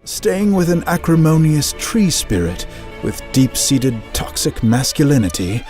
Staying with an acrimonious tree spirit with deep-seated toxic masculinity.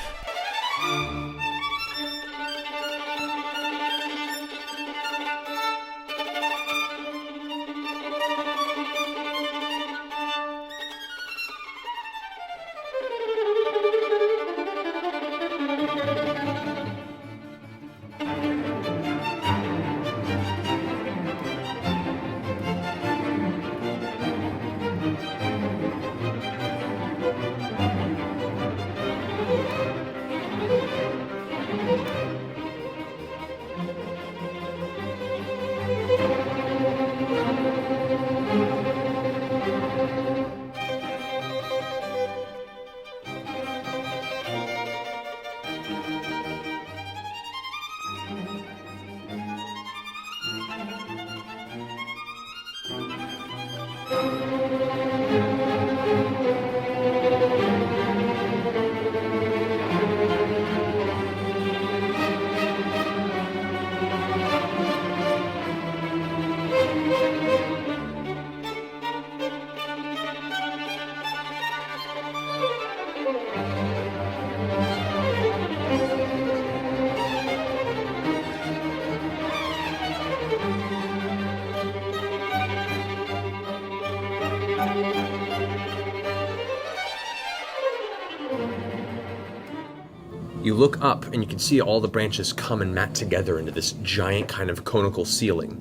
You look up and you can see all the branches come and mat together into this giant kind of conical ceiling,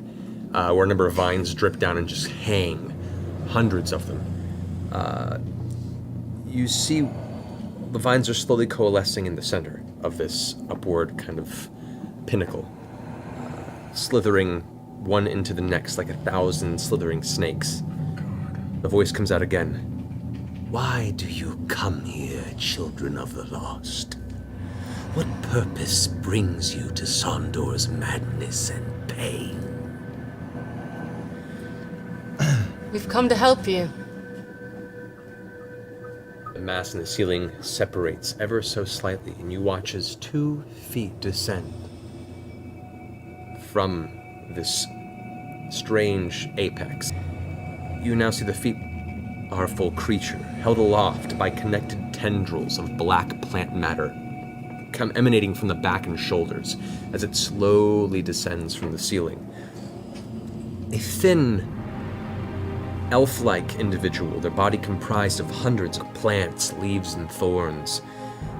where a number of vines drip down and just hang, hundreds of them. You see the vines are slowly coalescing in the center of this upward kind of pinnacle, slithering one into the next like 1,000 slithering snakes. The voice comes out again. Why do you come here, children of the lost? What purpose brings you to Saundor's madness and pain? We've come to help you. The mass in the ceiling separates ever so slightly, and you watch as 2 feet descend from this strange apex. You now see the feet are a full creature, held aloft by connected tendrils of black plant matter, come emanating from the back and shoulders as it slowly descends from the ceiling. A thin, elf-like individual, their body comprised of hundreds of plants, leaves, and thorns.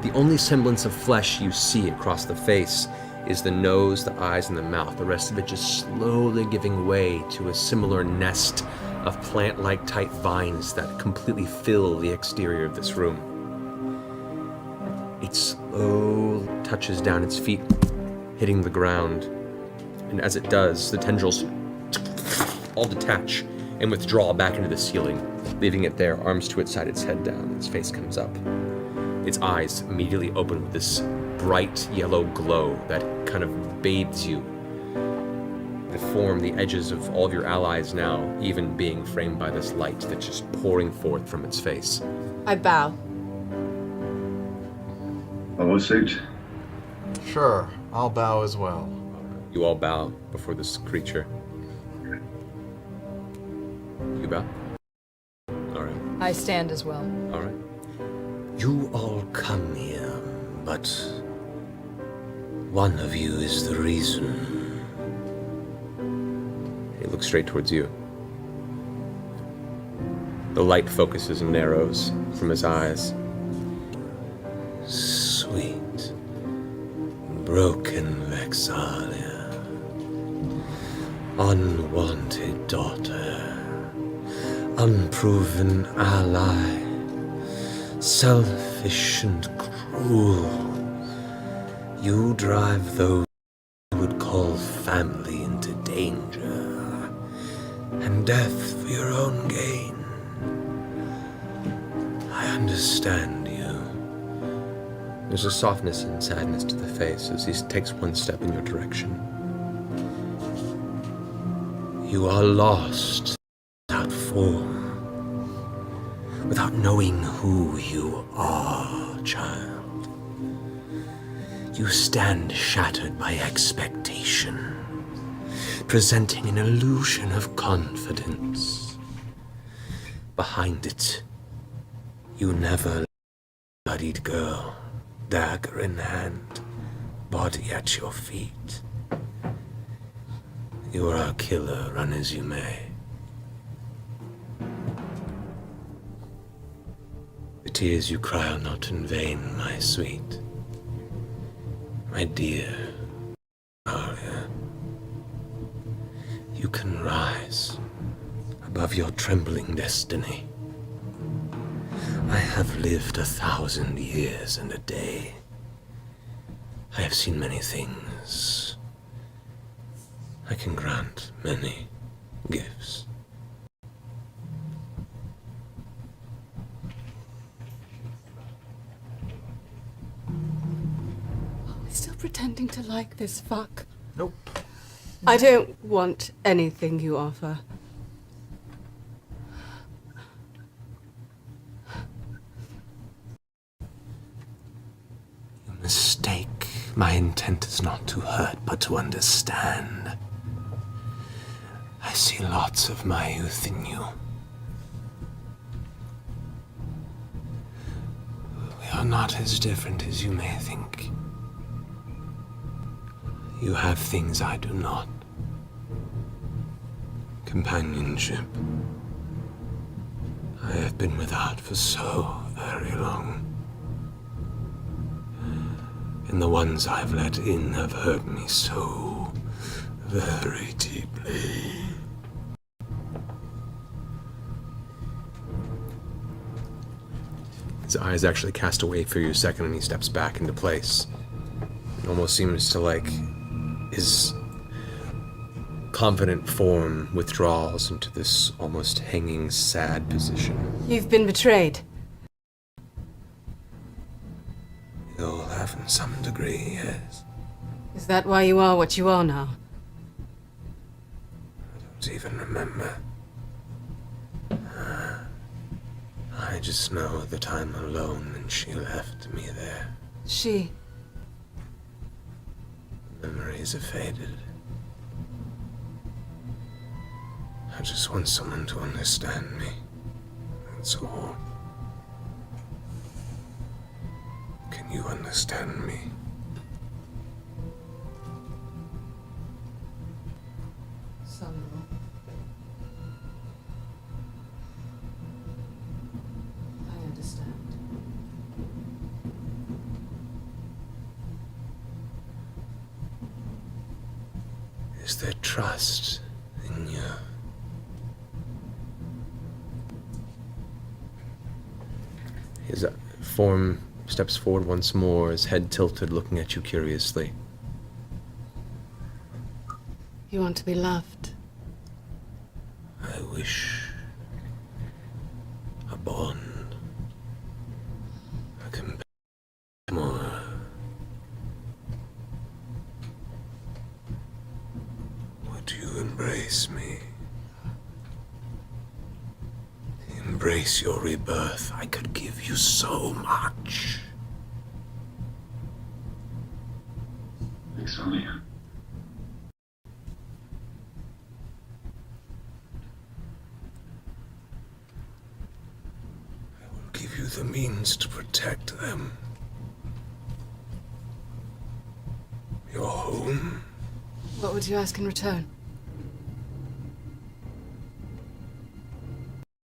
The only semblance of flesh you see across the face is the nose, the eyes, and the mouth, the rest of it just slowly giving way to a similar nest of plant-like type vines that completely fill the exterior of this room. It slowly touches down, its feet hitting the ground, and as it does, the tendrils all detach and withdraw back into the ceiling, leaving it there, arms to its side, its head down, its face comes up. Its eyes immediately open with this bright yellow glow that kind of bathes you. The form, the edges of all of your allies now even being framed by this light that's just pouring forth from its face. I bow. Follow suit. Sure, I'll bow as well. You all bow before this creature. You bow? All right. I stand as well. All right. You all come here, but one of you is the reason. He looks straight towards you. The light focuses and narrows from his eyes. Sweet, broken Vexalia, unwanted daughter, unproven ally, selfish and cruel. You drive those you would call family into danger, and death for your own gain. I understand you. There's a softness and sadness to the face as he takes one step in your direction. You are lost without form, without knowing who you are, child. You stand shattered by expectation, presenting an illusion of confidence. behind it, you never bloodied girl, dagger in hand, body at your feet. You are a killer, run as you may. The tears you cry are not in vain, my sweet, my dear Aria. You can rise above your trembling destiny. I have lived 1,000 years and a day. I have seen many things. I can grant many gifts. Are we still pretending to like this fuck? Nope. I don't want anything you offer. You mistake. My intent is not to hurt, but to understand. I see lots of my youth in you. We are not as different as you may think. You have things I do not. Companionship. I have been without for so very long. And the ones I've let in have hurt me so very deeply. His eyes actually cast away for you a second, and he steps back into place. It almost seems to like his confident form withdraws into this almost hanging, sad position. You've been betrayed. We all have in some degree, yes. Is that why you are what you are now? I don't even remember. I just know that I'm alone and she left me there. She. Memories have faded. I just want someone to understand me. That's all. Can you understand me? Saundor. I understand. Is there trust in you? His form steps forward once more, his head tilted, looking at you curiously. You want to be loved. I wish a bond, a companion more. Would you embrace me? Embrace your rebirth. I could give you so much. Vex and Liam. I will give you the means to protect them. Your home. What would you ask in return?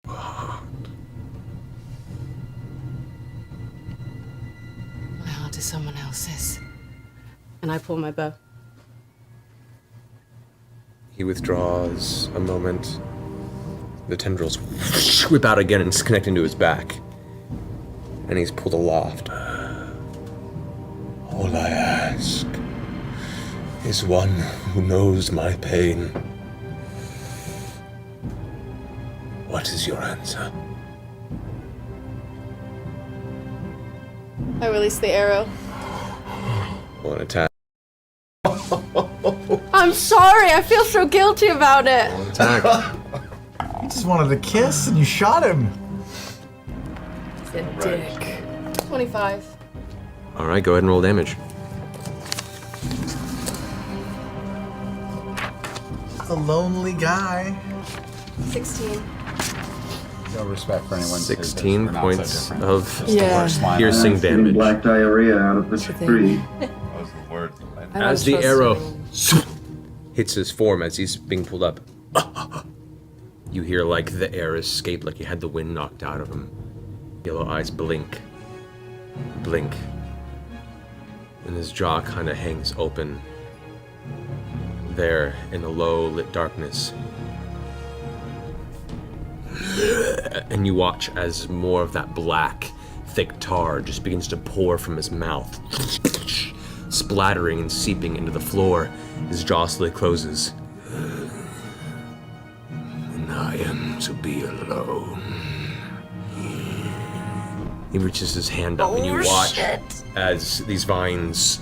Your heart. My heart is someone else's. And I pull my bow. He withdraws a moment. The tendrils whip out again and it's connecting to his back. And he's pulled aloft. All I ask is one who knows my pain. What is your answer? I release the arrow. One attack. I'm sorry, I feel so guilty about it. One attack. He just wanted a kiss and you shot him. He's a dick. 25. All right, go ahead and roll damage. He's a lonely guy. 16. No respect for anyone. 16 points of Yeah. piercing Getting damage. black diarrhea out of this tree. That was the word. I don't As the trust arrow anyone. hits his form as he's being pulled up, you hear like the air escape, like he had the wind knocked out of him. Yellow eyes blink, blink, and his jaw kind of hangs open there in the low lit darkness. And you watch as more of that black, thick tar just begins to pour from his mouth, splattering and seeping into the floor. His jaw slowly closes. And I am to be alone. He reaches his hand up and you watch as these vines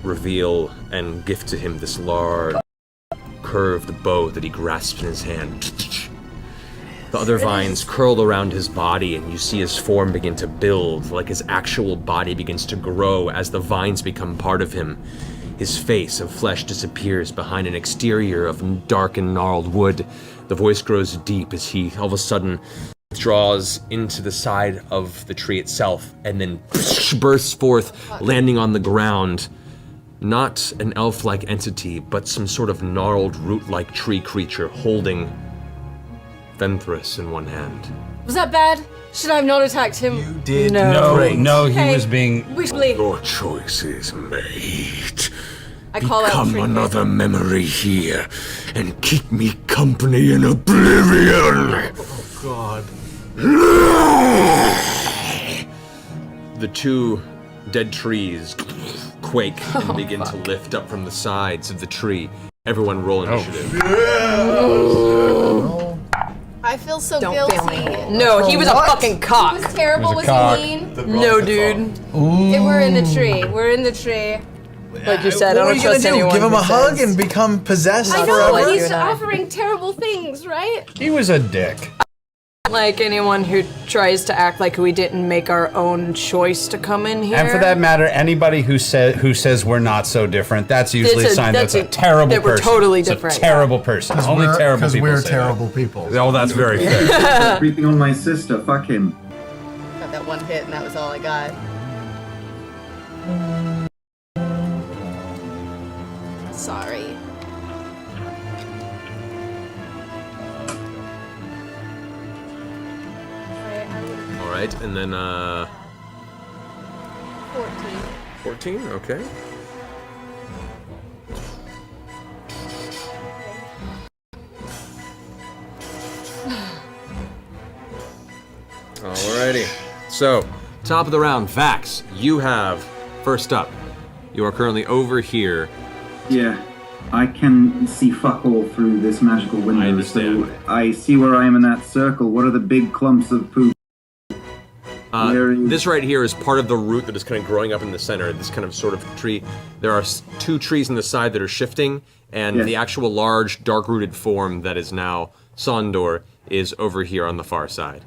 reveal and gift to him this large, curved bow that he grasps in his hand. The other vines curl around his body, and you see his form begin to build, like his actual body begins to grow as the vines become part of him. His face of flesh disappears behind an exterior of dark and gnarled wood. The voice grows deep as he all of a sudden draws into the side of the tree itself, and then bursts forth, landing on the ground. Not an elf-like entity, but some sort of gnarled root-like tree creature holding Ventress in one hand. Was that bad? Should I have not attacked him? You did No, great. no, he Hey, was being. We should leave. Your choice is made. I call out Become Trinket. another memory here and keep me company in oblivion. God. The two dead trees quake and begin to lift up from the sides of the tree. Everyone roll initiative. I feel so Don't guilty. fail me. No, he was a fucking He cock. was terrible. He Was was a cock. he mean? No, dude. Okay, we're in the tree. We're in the tree. Like you said, I What are don't you gonna trust do? anyone Give him who a hug says- and become possessed I know, forever? but You he's and I. offering terrible things, right? He was a dick. Like anyone who tries to act like we didn't make our own choice to come in here. And for that matter, anybody who says we're not so different, that's usually a sign that's a terrible that we're person. totally It's different. a terrible person. Only terrible Because people we're say terrible people. that. Oh, that's very fair. Creeping on my sister. Fuck him. Got that one hit, and that was all I got. Sorry. All right, and then 14. 14. Okay. Alrighty. So, top of the round, Vax. You have first up. You are currently over here. Yeah. I can see fuck all through this magical window. I understand. So I see where I am in that circle. What are the big clumps of poop? Where is- This right here is part of the root that is kind of growing up in the center, this kind of sort of tree. There are two trees on the side that are shifting, and Yes. the actual large, dark-rooted form that is now Saundor is over here on the far side.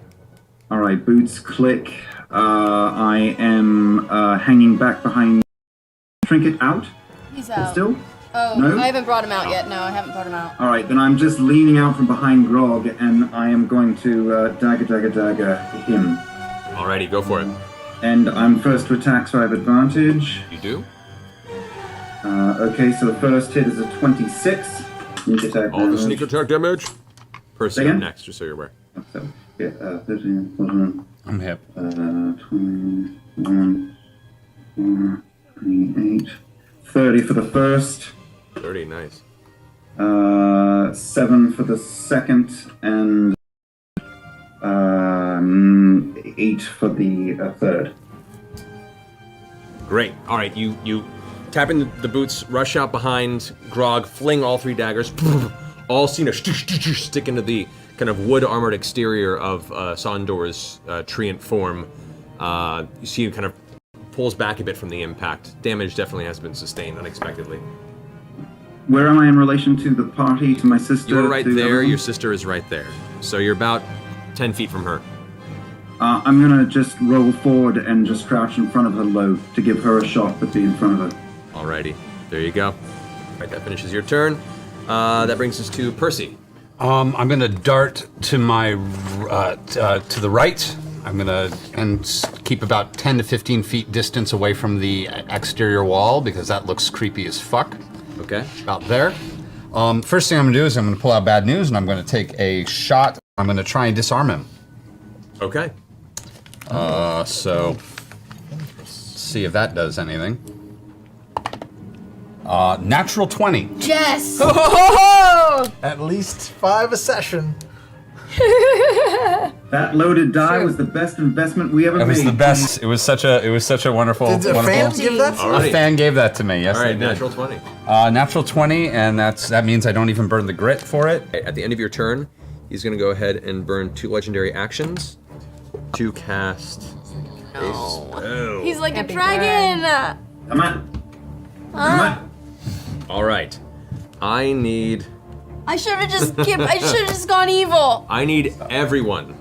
All right, boots click. I am hanging back behind. Trinket out He's out. still? Oh, No? I haven't brought him out yet. No, I haven't brought him out. All right, then I'm just leaning out from behind Grog, and I am going to dagger him. Alrighty, go for it. And I'm first to attack, so I have advantage. You do? Okay, so the first hit is a 26. Sneak attack All the damage. sneak attack damage. Percy up Again? next, just so you're aware. So, yeah, 13, 14, I'm hip. 21, 28, 30 for the first, 30, nice. 7 for the second, and 8 for the third. Great. All right, you tap in the boots, rush out behind Grog, fling all three daggers, all seen stick into the kind of wood armored exterior of Saundor's treant form. You see him kind of pulls back a bit from the impact. Damage definitely has been sustained unexpectedly. Where am I in relation to the party, to my sister? You're right to there, everyone? your sister is right there. So you're about 10 feet from her. I'm gonna just roll forward and just crouch in front of her low to give her a shot, but be in front of her. Alrighty, there you go. Alright, that finishes your turn. That brings us to Percy. I'm gonna dart to my to the right. I'm gonna keep about 10 to 15 feet distance away from the exterior wall because that looks creepy as fuck. Okay. About there. First thing I'm gonna do is I'm gonna pull out bad news and I'm gonna take a shot. I'm gonna try and disarm him. Okay. So see if that does anything. Natural 20. Yes! At least 5 a session. That loaded die was the best investment we ever It made. was the best. It was such a wonderful. Did a fan give that to All me? right. A fan gave that to me. Yes, All right, they did. natural 20. Natural 20, and that means I don't even burn the grit for it. At the end of your turn, he's going to go ahead and burn 2 legendary actions to cast a spell. He's like a Epic dragon! Come on. Come on. All right. I need I should have just gone evil. I need everyone,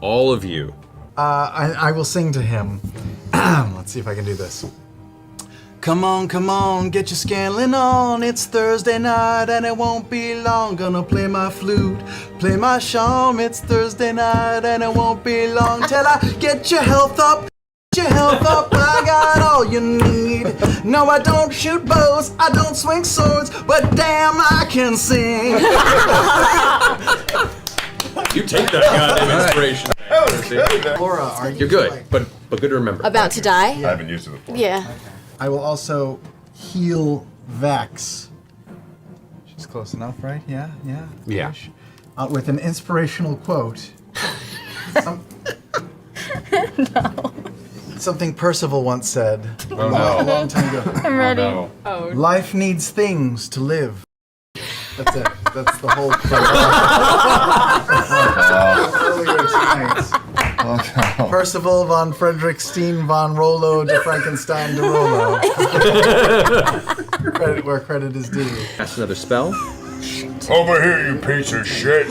all of you. I will sing to him. Let's see if I can do this. Come on, get your scaling on. It's Thursday night and it won't be long. Gonna play my flute, play my shawm. It's Thursday night and it won't be long till I get your health up. Your health up, I got all you need. No, I don't shoot bows, I don't swing swords, but damn, I can sing. You take that goddamn inspiration. Laura, are you You're good, but good to remember. About to die? I haven't used it before. Yeah. I will also heal Vex. She's close enough, right? Yeah. Yeah. Ish. With an inspirational quote. Something Percival once said a long time ago. I'm ready. No. Life needs things to live. That's it. That's the whole quote. Earlier tonight. Percival von Frederickstein von Rollo de Frankenstein de Rollo. Credit where credit is due. Cast another spell. Over here, you piece of shit.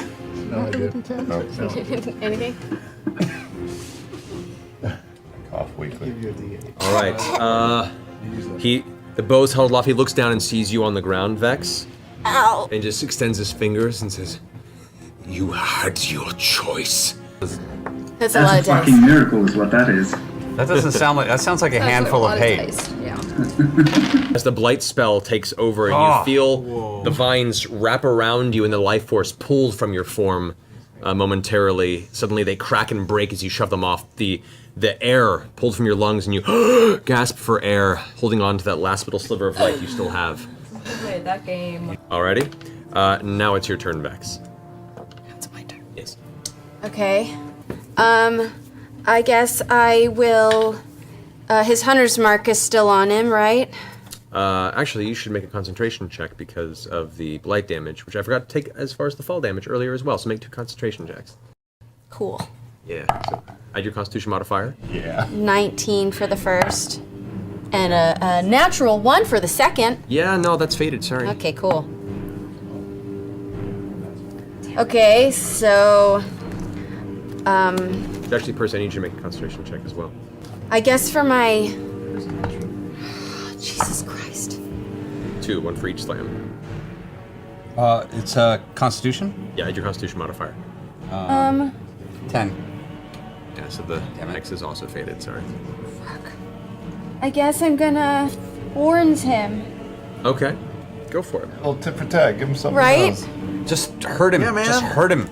No, I did. Anything? Cough weekly. Give you a D8. All right. The bow's held aloft. He looks down and sees you on the ground, Vex, Ow. and just extends his fingers and says, "You had your choice." That's a lot of That's a dice. fucking miracle is what that is. That doesn't sound like. That sounds like a handful of hate. Yeah. As the blight spell takes over, and you feel the vines wrap around you, and the life force pulled from your form momentarily. Suddenly, they crack and break as you shove them off. The air pulled from your lungs, and you gasp for air, holding on to that last little sliver of life you still have. Played that game. Alrighty. Now it's your turn, Vex. That's my turn. Yes. Okay. I guess I will. His hunter's mark is still on him, right? Actually, you should make a concentration check because of the blight damage, which I forgot to take as far as the fall damage earlier as well. So make 2 concentration checks. Cool. Yeah. So add your Constitution modifier. Yeah. 19 for the first, and a natural 1 for the second. Yeah, no, that's faded. Sorry. Okay, cool. Okay, so Actually, Percy, I need you to make a concentration check as well. I guess for my Jesus Christ. 2, 1 for each slam. It's a Constitution. Yeah, add your Constitution modifier. 10. Yeah, so the X is also faded. Sorry. I guess I'm gonna warn him. Okay, go for it. A little tit for tat. Give him something Right? else. Just hurt him. Yeah, man. Just hurt him.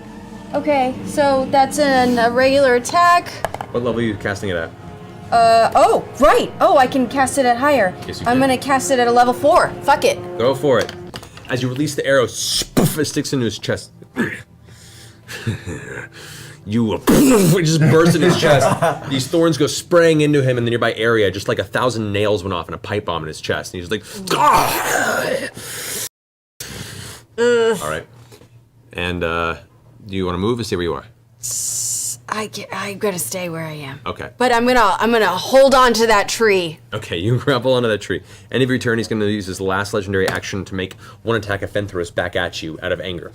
Okay, so that's a regular attack. What level are you casting it at? Oh, right. Oh, I can cast it at higher. Yes, you I'm can. gonna cast it at a level 4. Fuck it. Go for it. As you release the arrow, spoof, it sticks into his chest. You it just burst in his chest. These thorns go spraying into him in the nearby area, just like 1,000 nails went off in a pipe bomb in his chest. And he's like, all right. And do you want to move or stay where you are? I'm gonna stay where I am. Okay. But I'm gonna hold on to that tree. Okay, you grapple onto that tree. End of your turn, he's going to use his last legendary action to make one attack of Fenthros back at you out of anger.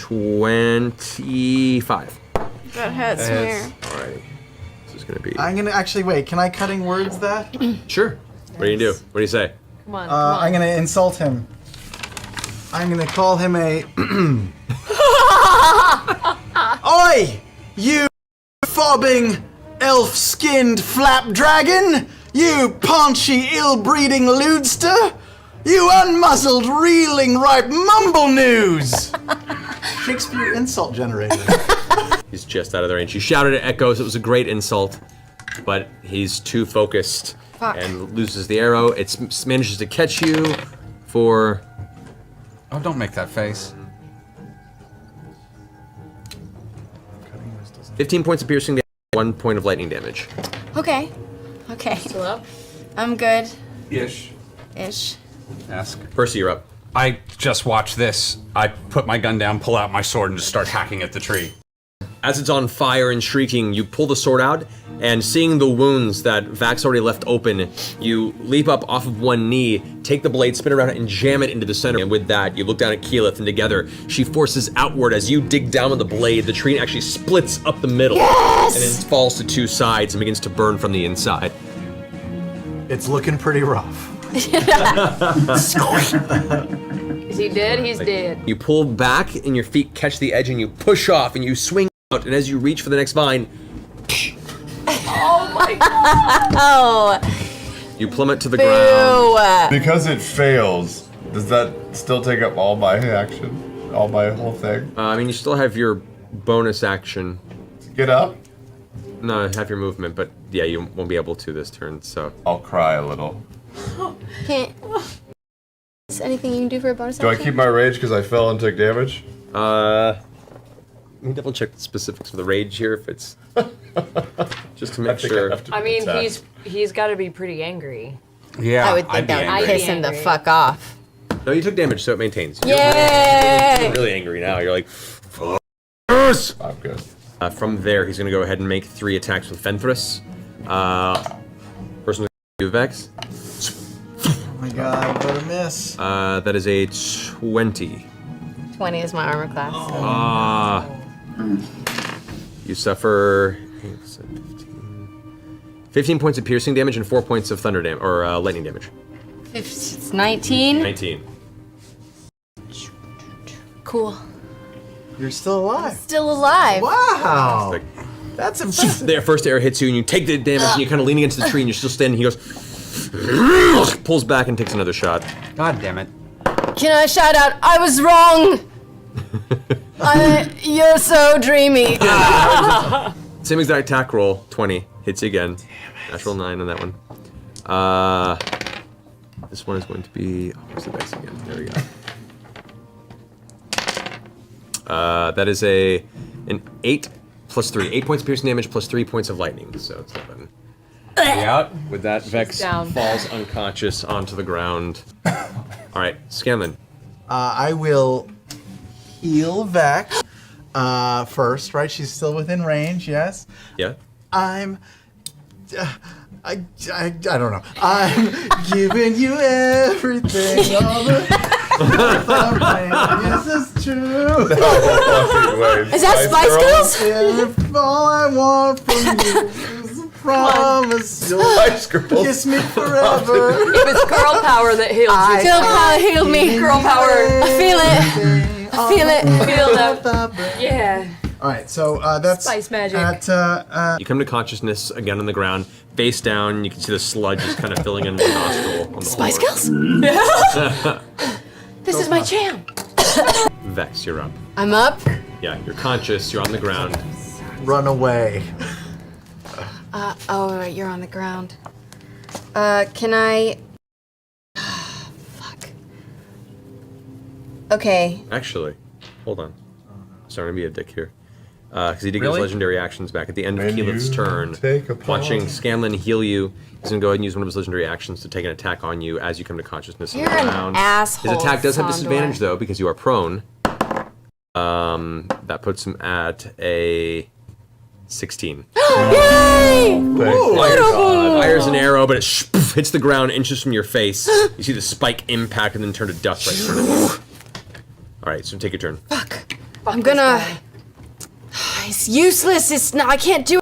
25. That hurts me. Alrighty. This is going to be... I'm gonna actually wait. Can I cutting words that? Sure. What do you do? What do you say? Come on, I'm gonna insult him. I'm gonna call him a. Oi! You fobbing, elf-skinned flapdragon! You paunchy, ill-breeding lewdster! You unmuzzled, reeling, ripe mumble news! Shakespeare insult generator. He's just out of the range. You shouted at echoes. It was a great insult, but he's too focused and loses the arrow. It manages to catch you for... Oh, don't make that face. 15 points of piercing damage, 1 point of lightning damage. Okay. Still up? I'm good. Ish. Ask. Percy, you're up. I just watched this. I put my gun down, pull out my sword, and just start hacking at the tree. As it's on fire and shrieking, you pull the sword out, and seeing the wounds that Vax already left open, you leap up off of one knee, take the blade, spin around it, and jam it into the center. And with that, you look down at Keyleth, and together, she forces outward. As you dig down with the blade, the tree actually splits up the middle. Yes! And then falls to two sides and begins to burn from the inside. It's looking pretty rough. Is he dead? He's dead. You pull back, and your feet catch the edge, and you push off, and you swing out, and as you reach for the next vine, Oh my god! Oh, you plummet to the ground. boo! Because it fails, does that still take up all my action? All my whole thing? I mean, you still have your bonus action. Get up? No, have your movement, but yeah, you won't be able to this turn, so. I'll cry a little. Can't. Is there anything you can do for a bonus Do I action? keep my rage because I fell and took damage? Let me double check the specifics of the rage here if it's just to make sure. I mean, he's got to be pretty angry. Yeah, I would think that would angry. piss him the I'd be fuck off. No, you took damage, so it maintains. Yay! You're really angry now. You're like, I'm good. from there, he's gonna go ahead and make 3 attacks with Fenthras. Person with Vex. Oh my god, what a miss. That is a 20. 20 is my armor class. You suffer 15 points of piercing damage and 4 points of thunder damage or lightning damage. It's 19. 19. Cool. You're still alive. Still alive. Wow. Like, That's impressive. their first arrow hits you, and you take the damage, and you kind of lean against the tree, and you're still standing. He goes, pulls back, and takes another shot. God damn it. Can I shout out, I was wrong? You're so dreamy. Same exact attack roll, 20. Hits you again. Natural 9 on that one. This one is going to be... Oh, where's the dice again? There we go. That is an 8 plus 3. 8 points of piercing damage plus 3 points of lightning. So it's 11. Out. With that, Vex down. falls unconscious onto the ground. All right, Scanlan. I will heal Vex first, right? She's still within range, yes? Yeah? I don't know. I'm giving you everything. All the yes, it's true. Is that Spice Girls? If all I want from you is a promise you'll Spice Girls. kiss me forever. It was girl power that healed you. Girl power healed me. Girl power. I feel it. I feel it. Feel that. Yeah. All right, so that's Spice magic. You come to consciousness again on the ground, face down. You can see the sludge just kind of filling in the nostril on the Spice floor. Girls? This is my jam. Vex, you're up. I'm up. Yeah, you're conscious. You're on the ground. run away. Oh, right, you're on the ground. Can I... Fuck. Okay. Actually, hold on. Sorry, I'm gonna be a dick here. Because he did get Really? his legendary actions back at the end of When Keyleth's you turn. take a Watching pause. Scanlan heal you, he's gonna go ahead and use one of his legendary actions to take an attack on you as you come to consciousness You're on the an ground. asshole, His attack does have Saundor. disadvantage though because you are prone. That puts him at a 16. Yay! Fires an arrow, but it hits the ground inches from your face. You see the spike impact and then turn to dust right in front of you. All right, so take your turn. Fuck. I'm gonna... It's useless. It's not... I can't do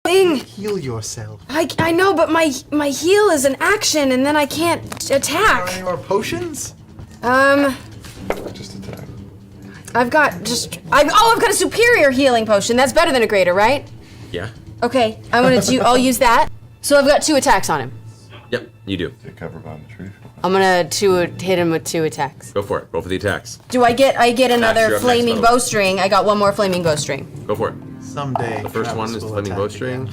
anything. Heal yourself. I know, but my heal is an action, and then I can't Are attack. any more potions? just attack. I've got a superior healing potion. That's better than a greater, right? Yeah. Okay, I'll use that. So I've got 2 attacks on him. Yep, you do. Get covered behind the tree. I'm gonna hit him with 2 attacks. Go for it. Roll for the attacks. Do I get you're another up flaming next, bowstring? I got 1 more flaming bowstring. Go for it. Someday. The first one is the flaming bowstring.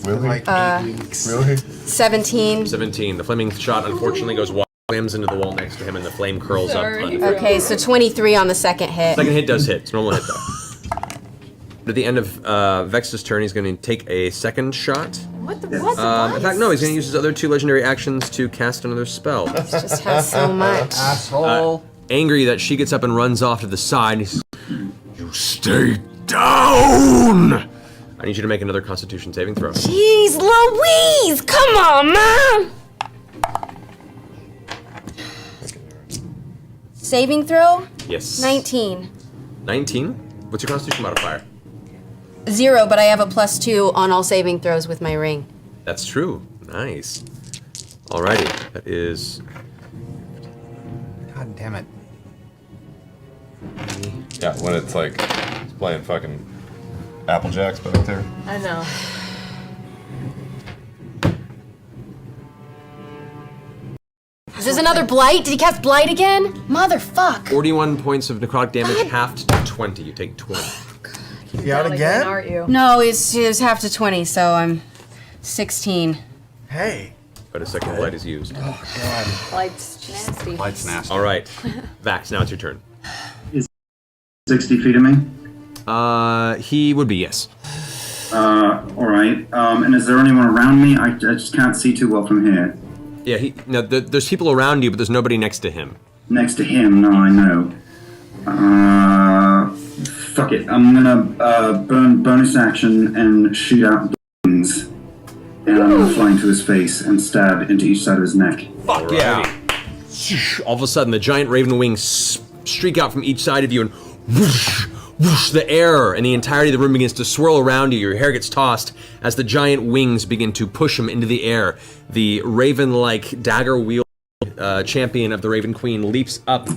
Really? Like 8 weeks. Really? 17. 17. The flaming shot unfortunately goes wide, slams into the wall next to him, and the flame curls up. Okay, so 23 on the second hit. Second hit does hit. It's a normal hit though. At the end of Vex's turn, he's going to take a second shot. What the In fact, no, he's going to use his other 2 legendary actions to cast another spell. He just has so much. Asshole. Angry that she gets up and runs off to the side. He says, "You stay down!" I need you to make another Constitution saving throw. Jeez Louise! Come on, man! Saving throw? Yes. 19. 19? What's your Constitution modifier? 0, but I have a +2 on all saving throws with my ring. That's true. Nice. Alrighty. That is... God damn it. Yeah, when it's like he's playing fucking Apple Jacks back there. I know. Is this another blight? Did he cast blight again? Motherfuck. 41 points of necrotic damage, halved to 20. You take 20. You out again? Aren't you? No, it's half to 20, so I'm 16. Hey. But a second blight is used. Light's nasty. Light's nasty. Alright. Vax, now it's your turn. 60 feet of me? He would be, yes. Alright. And is there anyone around me? I just can't see too well from here. Yeah, there's people around you, but there's nobody next to him. Next to him? No, I know. Fuck it. I'm gonna bonus action and shoot out wings. And I'm gonna fly into his face and stab into each side of his neck. Fuck yeah! All of a sudden, the giant raven wings streak out from each side of you, and whoosh, whoosh, the air and the entirety of the room begins to swirl around you. Your hair gets tossed as the giant wings begin to push him into the air. The raven-like dagger-wield champion of the Raven Queen leaps up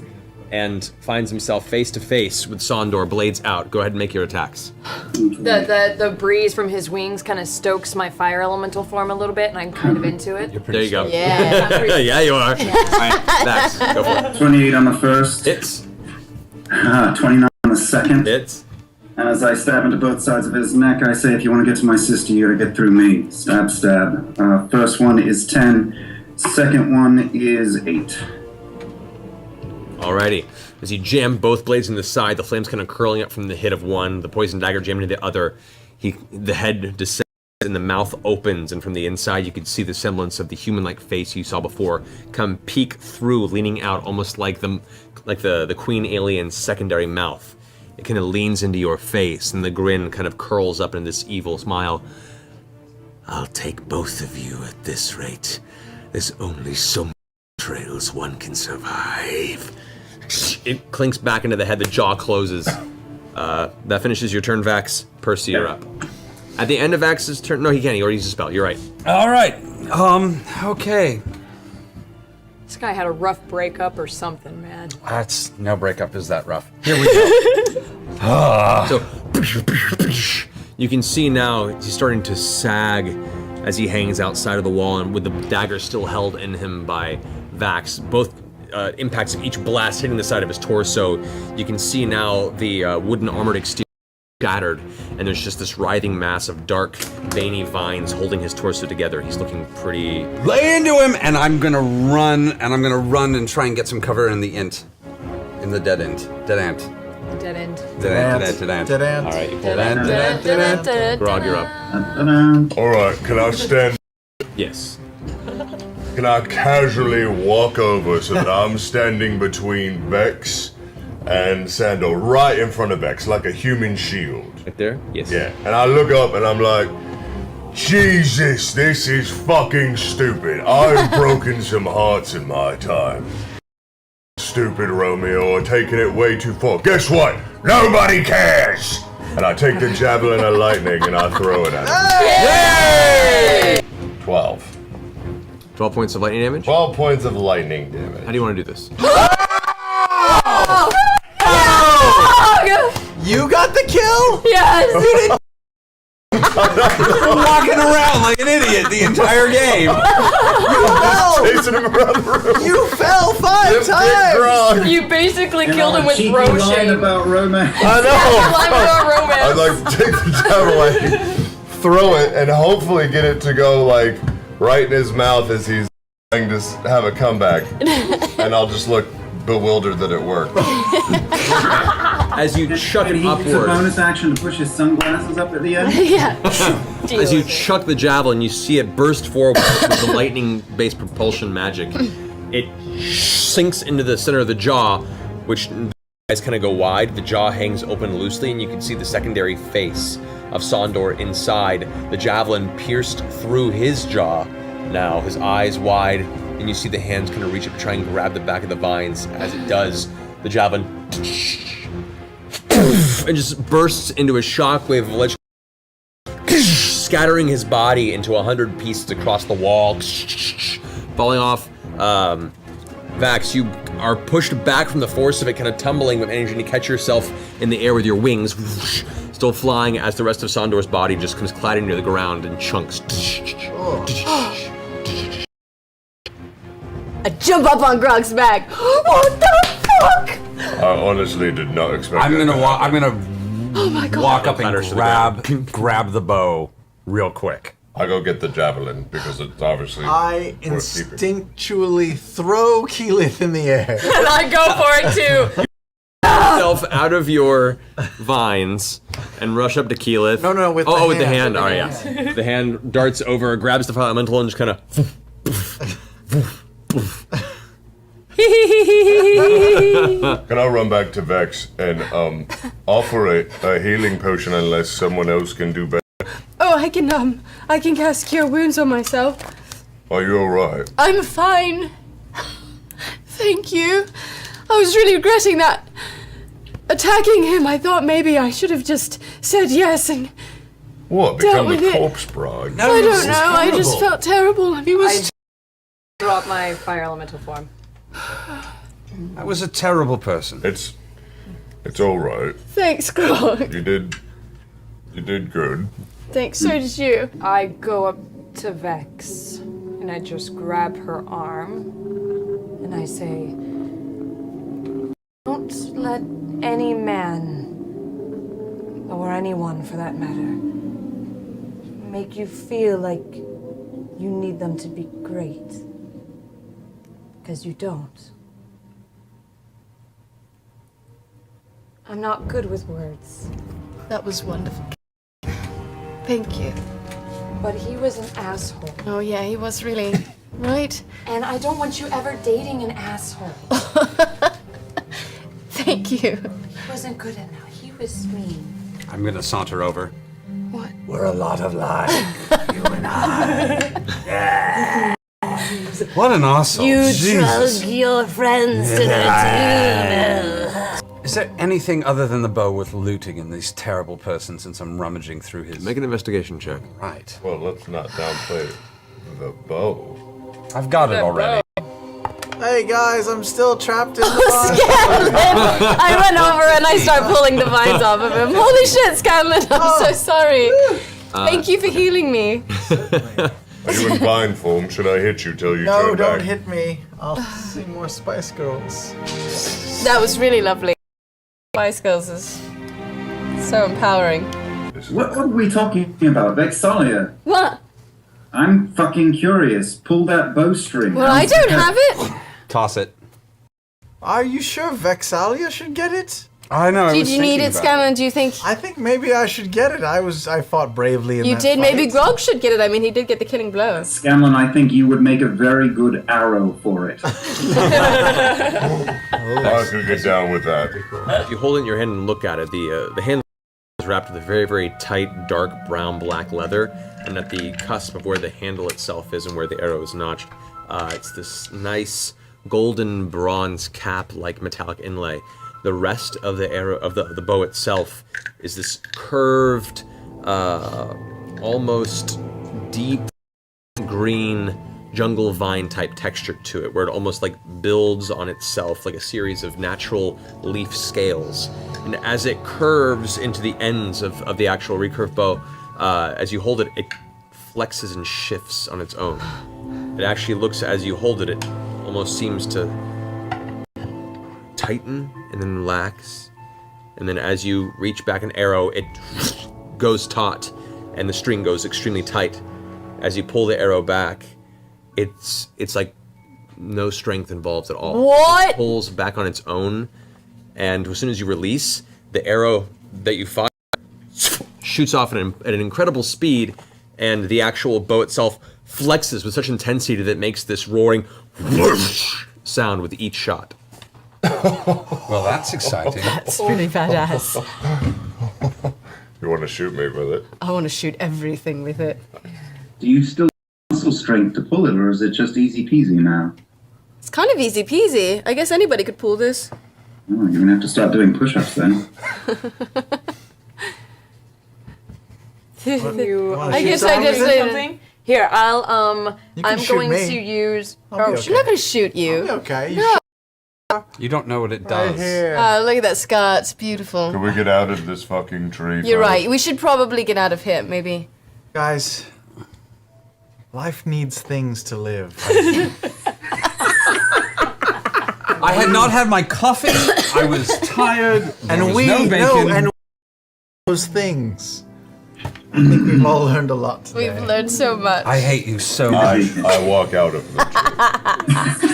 and finds himself face to face with Saundor, blades out. Go ahead and make your attacks. The breeze from his wings kind of stokes my fire elemental form a little bit, and I'm kind of into it. There you go. Yeah. Yeah, you are. Alright, Vax, go for it. 28 on the first. Hits. 29 on the second. Hits. And as I stab into both sides of his neck, I say, if you want to get to my sister, you gotta get through me. Stab, stab. First one is 10. Second one is 8. Alrighty. As you jam both blades in the side, the flames kind of curling up from the hit of one, the poison dagger jamming into the other. The head descends and the mouth opens, and from the inside you can see the semblance of the human-like face you saw before come peek through, leaning out almost like the queen alien's secondary mouth. It kind of leans into your face, and the grin kind of curls up in this evil smile. I'll take both of you at this rate. There's only so many trails one can survive. It clinks back into the head, the jaw closes. That finishes your turn, Vax. Percy, you're up. At the end of Vax's turn, no, he can't, he already used a spell, you're right. Alright, okay. This guy had a rough breakup or something, man. That's, no breakup is that rough. Here we go. So, you can see now he's starting to sag as he hangs outside of the wall, and with the dagger still held in him by Vax. Both impacts of each blast hitting the side of his torso. You can see now the wooden armored exterior scattered, and there's just this writhing mass of dark, veiny vines holding his torso together. He's looking pretty... Lay into him, and I'm gonna run and try and get some cover in the int. In the dead ant. Dead end. Dead ant. Dead Alright, you pull Dead that. ant. Grog, you're up. Alright, can I stand? Yes. Can I casually walk over so that I'm standing between Vex and Saundor, right in front of Vex, like a human shield? Right there? Yes. Yeah, and I look up and I'm like, Jesus, this is fucking stupid. I've broken some hearts in my time. Stupid Romeo are taking it way too far. Guess what? Nobody cares! And I take the javelin of lightning and I throw it at him. Yay! 12. 12 points of lightning damage? 12 points of lightning damage. How do you want to do this? You got the kill? Yes! Walking around like an idiot the entire game. Chasing him around the room. You fell 5 times! You basically And killed him with cheeky bro line shame. about romance. I know. Romance. I'd like to take the javelin, throw it, and hopefully get it to go like right in his mouth as he's trying to have a comeback. And I'll just look bewildered that it worked. As you chuck Can it he use a upward, bonus action to push his sunglasses up at the end? Yeah. as you chuck the javelin, you see it burst forward with the lightning-based propulsion magic. It sinks into the center of the jaw, which the eyes kind of go wide. The jaw hangs open loosely, and you can see the secondary face of Saundor inside. The javelin pierced through his jaw. Now his eyes wide, and you see the hands kind of reach up to try and grab the back of the vines. As it does, the javelin and just bursts into a shockwave of electric, scattering his body into 100 pieces across the wall, falling off. Vax, you are pushed back from the force of it, kind of tumbling, but managing to catch yourself in the air with your wings, still flying as the rest of Saundor's body just comes clattering to the ground in chunks. I jump up on Grog's back. What the fuck? I honestly did not expect I'm that gonna to walk. I'm happen. gonna walk up and Clatters to the grab the bow real quick. I go get the javelin because it's obviously I worth keeping. instinctually throw Keyleth in the air. And I go for it too. Yourself out of your vines and rush up to Keyleth. No, with the with the hand. hand. All right, yeah. The hand darts over, grabs the fire elemental, and just kind of. Can I run back to Vex and offer a healing potion unless someone else can do better? Oh, I can cast Cure Wounds on myself. Are you alright? I'm fine. Thank you. I was really regretting that. Attacking him, I thought maybe I should have just said yes and... What, Dealt become with the it. corpse bride? No, I this don't is know, I just horrible. felt terrible. He was... Drop my fire elemental form. I was a terrible person. It's alright. Thanks, Grog. You did good. Thanks, so did you. I go up to Vex and I just grab her arm and I say, don't let any man, or anyone for that matter, make you feel like you need them to be great. Because you don't. I'm not good with words. That was wonderful. Thank you. But he was an asshole. Oh yeah, he was really... Right? And I don't want you ever dating an asshole. Thank you. He wasn't good enough. He was mean. I'm gonna saunter over. What? We're a lot of lies, you and I. What an asshole. Jesus. your friends to Is there anything other than the bow worth looting in these terrible person since I'm rummaging through his... Make an investigation check. Right. Well, let's not downplay the bow. I've got it already. Hey guys, I'm still trapped in the vine. I run over and I start pulling the vines off of him. Holy shit, Scanlan, I'm so sorry. Thank you for healing me. Are you in vine form? Should I hit you till you No, turn don't back? hit me. I'll sing more Spice Girls. That was really lovely. Spice Girls is so empowering. What are we talking about? Vexalia? What? I'm fucking curious. Pull that bowstring. Well, I don't have it. Toss it. Are you sure Vexalia should get it? I know. Did you need it, Scanlan? Do you think I think maybe I should get it. I fought bravely in you that did? Maybe fight. Grog should get it. I mean, he did get the killing blow. Scanlan, I think you would make a very good arrow for it. I could get down with that. If you hold it in your hand and look at it, the hand is wrapped with a very, very tight, dark brown black leather, and at the cusp of where the handle itself is and where the arrow is notched, it's this nice golden bronze cap-like metallic inlay. The rest of the arrow of the bow itself is this curved, almost deep green jungle vine type texture to it, where it almost like builds on itself like a series of natural leaf scales. And as it curves into the ends of the actual recurve bow, as you hold it, it flexes and shifts on its own. It actually looks, as you hold it, it almost seems to tighten and then relax. And then as you reach back an arrow, it goes taut and the string goes extremely tight. As you pull the arrow back, it's like no strength involved at all. What? It pulls back on its own, and as soon as you release, the arrow that you fire shoots off at an incredible speed, and the actual bow itself flexes with such intensity that it makes this roaring whoosh sound with each shot. Well, that's exciting. That's really badass. You want to shoot me with it? I want to shoot everything with it. Do you still have muscle strength to pull it, or is it just easy peasy now? It's kind of easy peasy. I guess anybody could pull this. Oh, you're gonna have to start doing push-ups then. I guess I just say did something. Here, I'll You can I'm shoot going me. to use. I'll be I'm not going to shoot you. Okay. No. You don't know what it Right does. here. Look at that scar. It's beautiful. Can we get out of this fucking tree? You're first? right. We should probably get out of here, maybe. Guys, life needs things to live. I had not had my coffee. I was tired. There And was we no bacon. know and those things. I think we've all learned a lot today. We've learned so much. I hate you so much. I walk out of the tree.